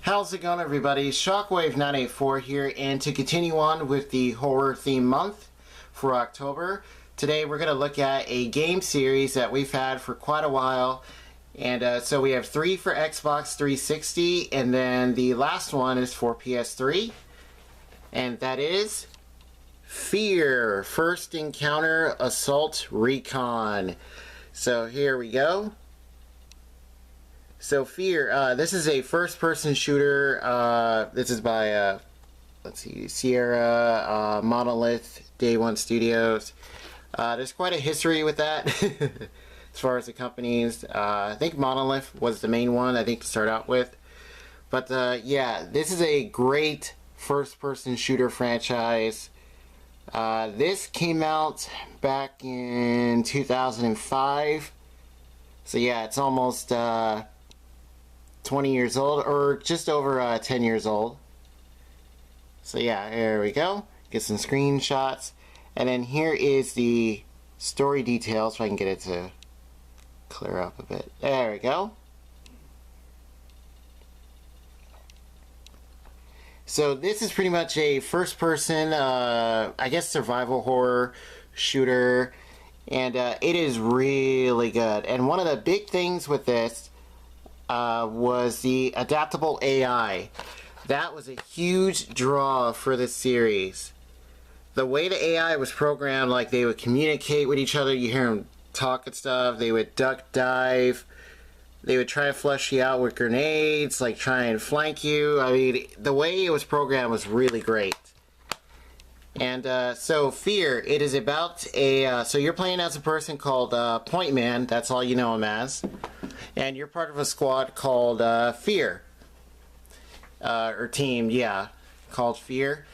How's it going, everybody? Shockwave984 here, and to continue on with the horror theme month for October, today we're going to look at a game series that we've had for quite a while. And so we have 3 for Xbox 360, and then the last one is for PS3, and that is F.E.A.R. First Encounter Assault Recon. So here we go. So F.E.A.R, this is a first-person shooter. This is by, let's see, Sierra, Monolith, Day One Studios. There's quite a history with that, as far as the companies. I think Monolith was the main one, I think, to start out with. But yeah, this is a great first-person shooter franchise. This came out back in 2005. So yeah, it's almost 20 years old, or just over 10 years old. So yeah, here we go. Get some screenshots. And then here is the story details, so I can get it to clear up a bit. There we go. So this is pretty much a first-person, I guess, survival horror shooter. And it is really good. And one of the big things with this was the adaptable AI. That was a huge draw for this series. The way the AI was programmed, like they would communicate with each other, you hear them talk and stuff, they would duck dive, they would try to flush you out with grenades, like try and flank you. I mean, the way it was programmed was really great. And so F.E.A.R, it is about a, so you're playing as a person called Point Man, that's all you know him as. And you're part of a squad called F.E.A.R. Or team, yeah, called F.E.A.R.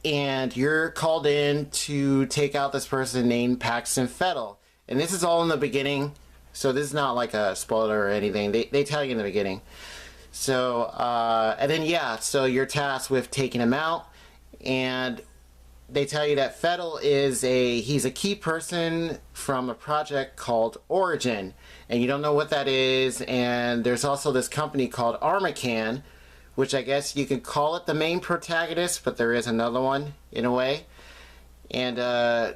And you're called in to take out this person named Paxton Fettel. And this is all in the beginning, so this is not like a spoiler or anything. They tell you in the beginning. So, and then yeah, so you're tasked with taking him out, and they tell you that Fettel is he's a key person from a project called Origin, and you don't know what that is. And there's also this company called Armacan, which I guess you could call it the main protagonist, but there is another one in a way. And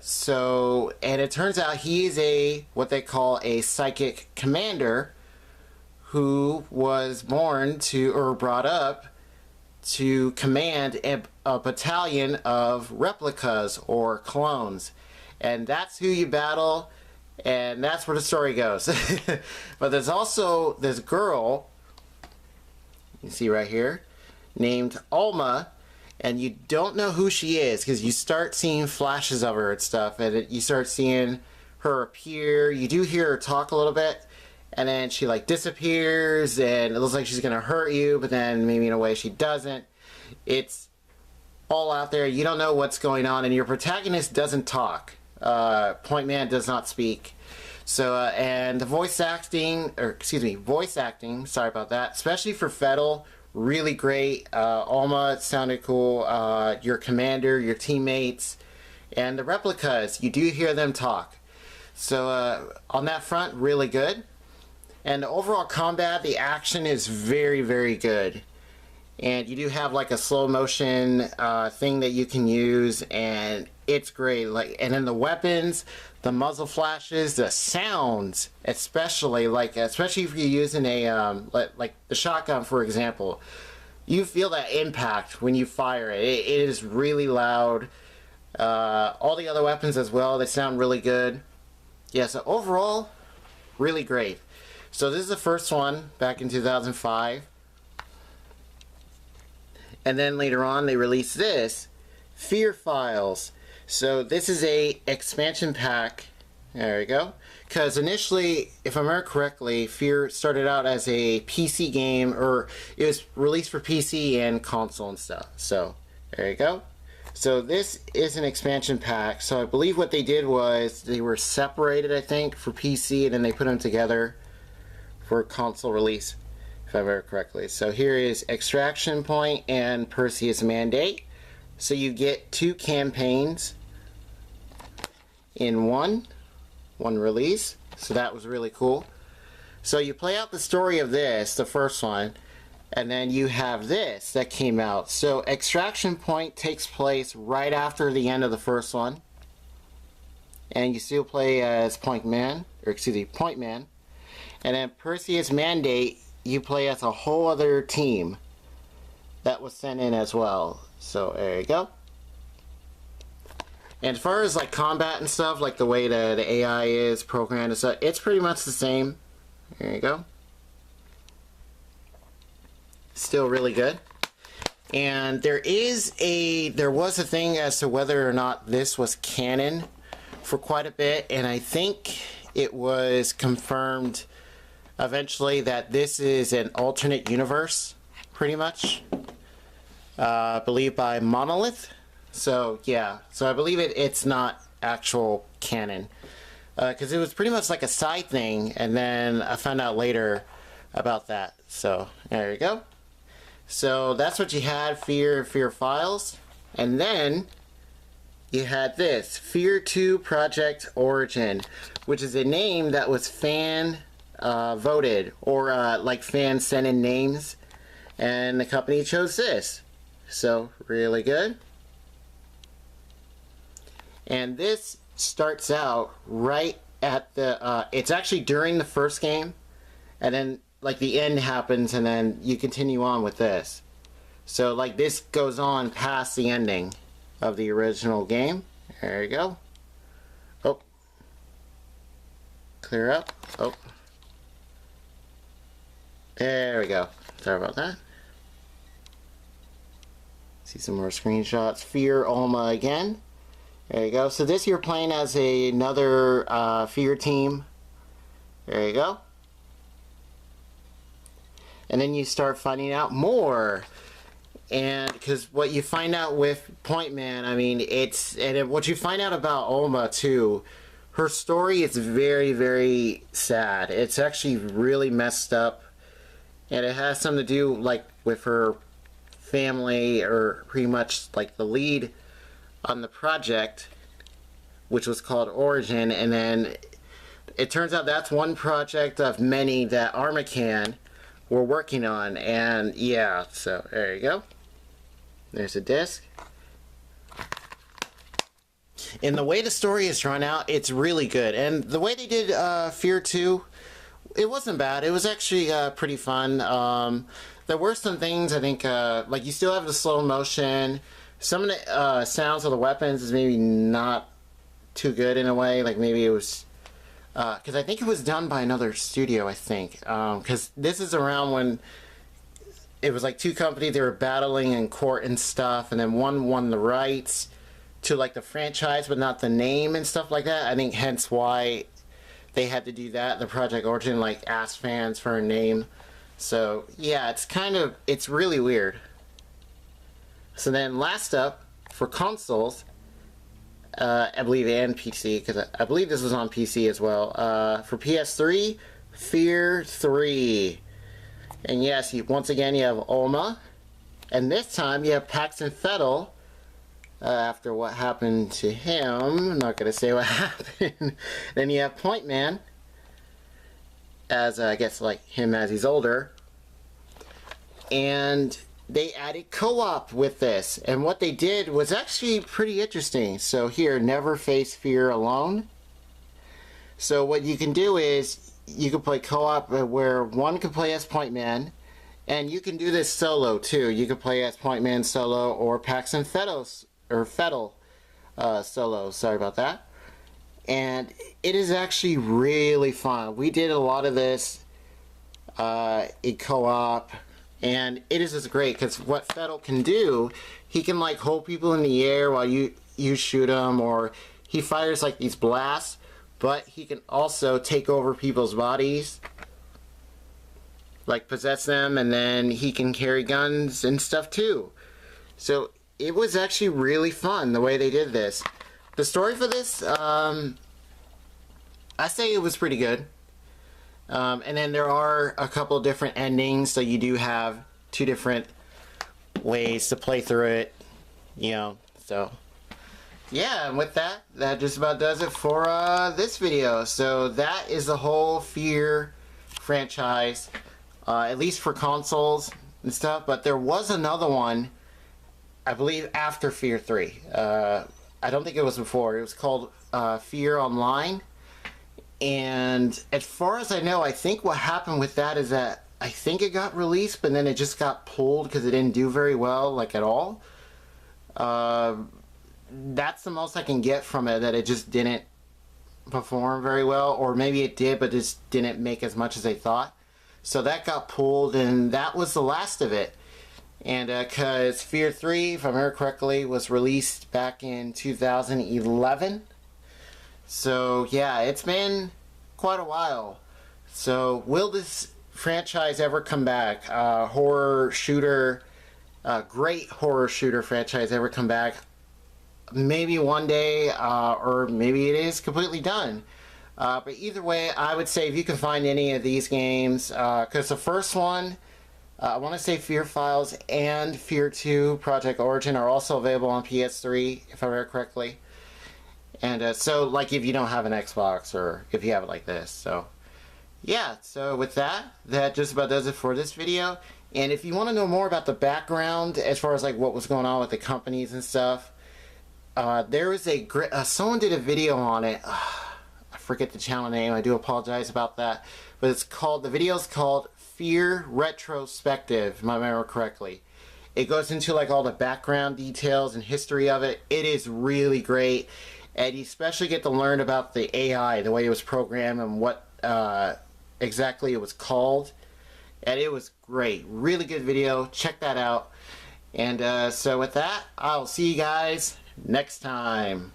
so it turns out he is what they call a psychic commander who was born to, or brought up to command a battalion of replicas or clones, and that's who you battle, and that's where the story goes. But there's also this girl you see right here named Alma, and you don't know who she is because you start seeing flashes of her and stuff, and you start seeing her appear. You do hear her talk a little bit, and then she like disappears, and it looks like she's gonna hurt you, but then maybe in a way she doesn't. It's all out there. You don't know what's going on, and your protagonist doesn't talk. Point Man does not speak. So and the voice acting, sorry about that, especially for Fettel, really great. Alma sounded cool. Your commander, your teammates, and the replicas, you do hear them talk. So on that front, really good. And the overall combat, the action is very, very good. And you do have like a slow motion thing that you can use, and it's great. Like, and then the weapons, the muzzle flashes, the sounds, especially if you're using a like the shotgun, for example, you feel that impact when you fire it. It is really loud. All the other weapons as well, they sound really good. Yeah, so overall, really great. So this is the first one back in 2005. And then later on they released this, F.E.A.R Files. So this is a expansion pack. There we go. Because initially, if I remember correctly, F.E.A.R started out as a PC game, or it was released for PC and console and stuff. So there you go. So this is an expansion pack. So I believe what they did was they were separated, I think, for PC, and then they put them together for console release, if I remember correctly. So here is Extraction Point and Perseus Mandate. So you get 2 campaigns in one release. So that was really cool. So you play out the story of this, the first one, And then you have this that came out. So Extraction Point takes place right after the end of the first one. And you still play as Point Man. And then Perseus Mandate, you play as a whole other team that was sent in as well. So there you go. And as far as like combat and stuff, like the way that the AI is programmed and stuff, it's pretty much the same. There you go. Still really good. And there was a thing as to whether or not this was canon for quite a bit, and I think it was confirmed eventually that this is an alternate universe, pretty much. I believe by Monolith. So yeah, so I believe it's not actual canon, because it was pretty much like a side thing, and then I found out later about that. So there you go. So that's what you had, F.E.A.R Files, and then you had this, F.E.A.R 2 Project Origin, which is a name that was fan voted, or like fans sent in names, and the company chose this. So really good. And this starts out right at the, it's actually during the first game, and then like the end happens, and then you continue on with this. So like this goes on past the ending of the original game. There you go. Oh. Clear up. Oh. There we go. Sorry about that. See some more screenshots. F.E.A.R Alma again. There you go. So this you're playing as another F.E.A.R team. There you go. And then you start finding out more. And because what you find out with Point Man, I mean, what you find out about Alma too, her story is very, very sad. It's actually really messed up. And it has something to do like with her family, or pretty much like the lead on the project, which was called Origin, and then it turns out that's one project of many that Armacan were working on. And yeah, so there you go. There's a disc. And the way the story is drawn out, it's really good. And the way they did F.E.A.R 2, it wasn't bad. It was actually pretty fun. There were some things, I think, like you still have the slow motion. Some of the sounds of the weapons is maybe not too good in a way. Like maybe it was, because I think it was done by another studio, I think. Because this is around when it was like two companies, they were battling in court and stuff, and then one won the rights to like the franchise but not the name and stuff like that. I think hence why they had to do that. The Project Origin like asked fans for a name. So yeah, it's really weird. So then last up, for consoles, I believe, and PC, because I believe this was on PC as well, for PS3, F.E.A.R 3. And yes, once again you have Alma, and this time you have Paxton Fettel, after what happened to him. I'm not going to say what happened. Then you have Point Man, as I guess like him as he's older. And they added co-op with this, and what they did was actually pretty interesting. So here, never face fear alone. So what you can do is you can play co-op where one can play as Point Man, and you can do this solo too. You can play as Point Man solo or Paxton Fettel solo. Sorry about that. And it is actually really fun. We did a lot of this in co-op. And it is just great, because what Fettel can do, he can like hold people in the air while you shoot him, or he fires like these blasts, but he can also take over people's bodies, like possess them, and then he can carry guns and stuff too. So it was actually really fun the way they did this. The story for this, I say it was pretty good. And then there are a couple of different endings, so you do have two different ways to play through it, you know. So yeah, and with that, that just about does it for this video. So that is the whole F.E.A.R franchise, at least for consoles. and stuff. But there was another one, I believe, after F.E.A.R 3. I don't think it was before. It was called F.E.A.R Online. And as far as I know, I think what happened with that is that I think it got released, but then it just got pulled because it didn't do very well, like at all. That's the most I can get from it, that it just didn't perform very well, or maybe it did, but just didn't make as much as they thought. So that got pulled, and that was the last of it. And because F.E.A.R 3, if I remember correctly, was released back in 2011. So yeah, it's been quite a while. So will this franchise ever come back? Horror shooter, great horror shooter franchise ever come back? Maybe one day, or maybe it is completely done. But either way, I would say if you can find any of these games, because the first one, I want to say F.E.A.R Files and F.E.A.R 2 Project Origin are also available on PS3, if I remember correctly. And so, like, if you don't have an Xbox, or if you have it like this. So, yeah, so with that, that just about does it for this video. And if you want to know more about the background, as far as, like, what was going on with the companies and stuff, there is a someone did a video on it. I forget the channel name. I do apologize about that. But it's called, the video is called F.E.A.R Retrospective, if I remember correctly. It goes into, like, all the background details and history of it. It is really great. And you especially get to learn about the AI, the way it was programmed, and what exactly it was called. And it was great. Really good video. Check that out. And so with that, I'll see you guys next time.